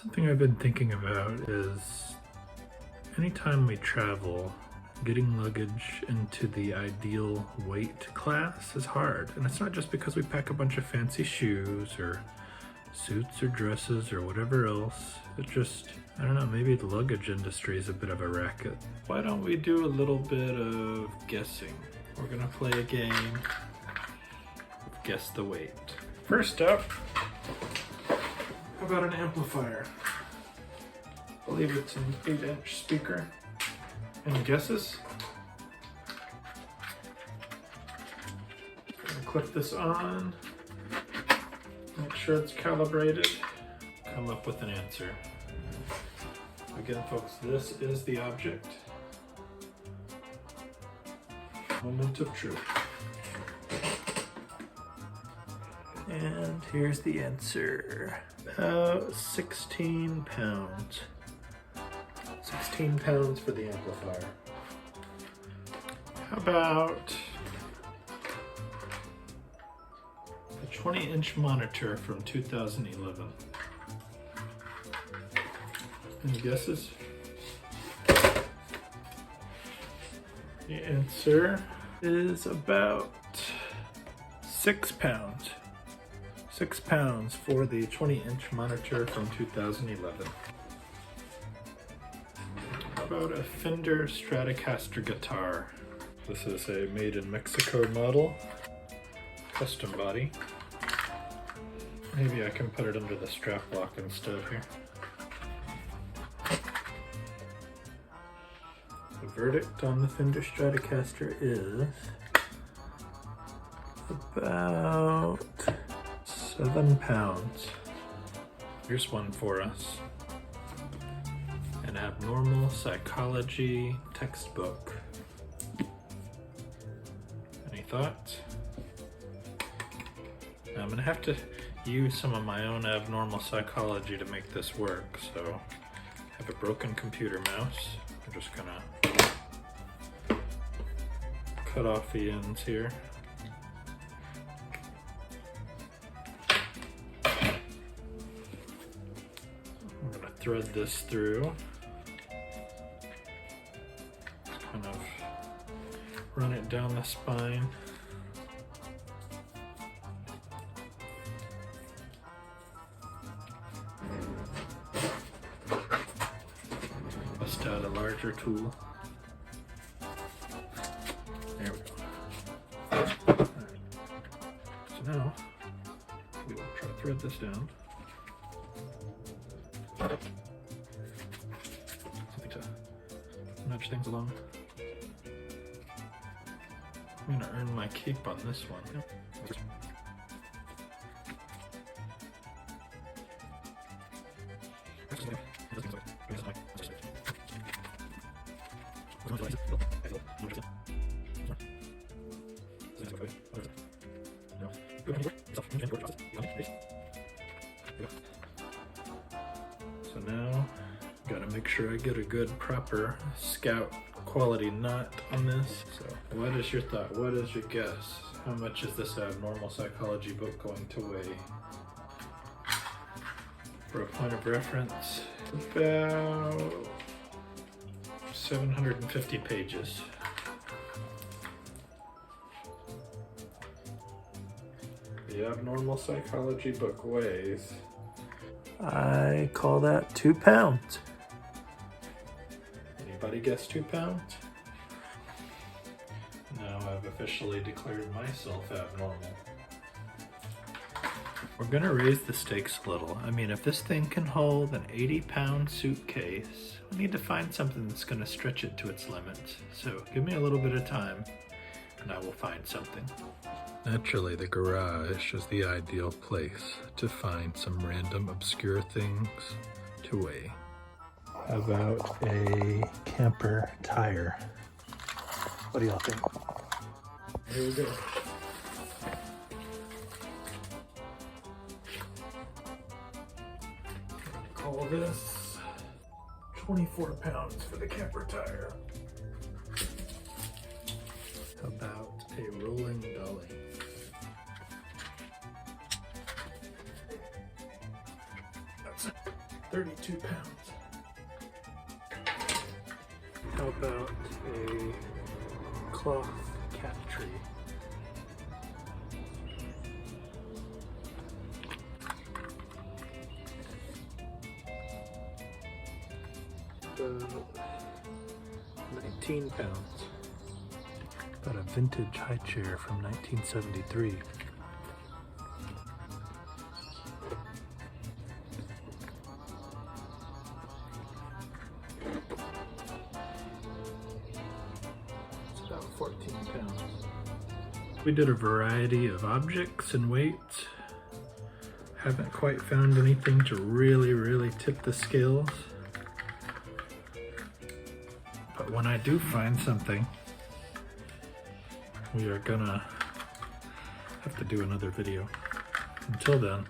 Something I've been thinking about is anytime we travel, getting luggage into the ideal weight class is hard. And it's not just because we pack a bunch of fancy shoes or suits or dresses or whatever else. It just, I don't know, maybe the luggage industry is a bit of a racket. Why don't we do a little bit of guessing? We're gonna play a game of guess the weight. First up, how about an amplifier? I believe it's an 8-inch speaker. Any guesses? Gonna click this on, make sure it's calibrated, come up with an answer. Again, folks, this is the object. Moment of truth. And here's the answer. 16 pounds. 16 pounds for the amplifier. How about a 20-inch monitor from 2011? Any guesses? The answer is about 6 pounds. 6 pounds for the 20-inch monitor from 2011. How about a Fender Stratocaster guitar? This is a made in Mexico model, custom body. Maybe I can put it under the strap lock instead here. The verdict on the Fender Stratocaster is about 7 pounds. Here's one for us. An abnormal psychology textbook. Any thoughts? Now I'm gonna have to use some of my own abnormal psychology to make this work. So I have a broken computer mouse. I'm just gonna cut off the ends here. I'm gonna thread this through. Kind of run it down the spine. Bust out a larger tool. There we go. Right. So now we will try to thread this down. Something to nudge things along. I'm gonna earn my keep on this one. So now, gotta make sure I get a good, proper Scout quality knot on this. So what is your thought? What is your guess? How much is this abnormal psychology book going to weigh? For a point of reference, about 750 pages. The abnormal psychology book weighs, I call that 2 pounds. Anybody guess 2 pounds? Now I've officially declared myself abnormal. We're gonna raise the stakes a little. I mean, if this thing can hold an 80-pound suitcase, we need to find something that's gonna stretch it to its limits. So give me a little bit of time and I will find something. Naturally, the garage is the ideal place to find some random obscure things to weigh. How about a camper tire? What do y'all think? Here we go. Call this 24 pounds for the camper tire. How about a rolling dolly? 32 pounds. How about a cloth cat tree? About 19 pounds. About a vintage high chair from 1973. It's about 14 pounds. We did a variety of objects and weights. Haven't quite found anything to really tip the scales. But when I do find something, we are gonna have to do another video. Until then,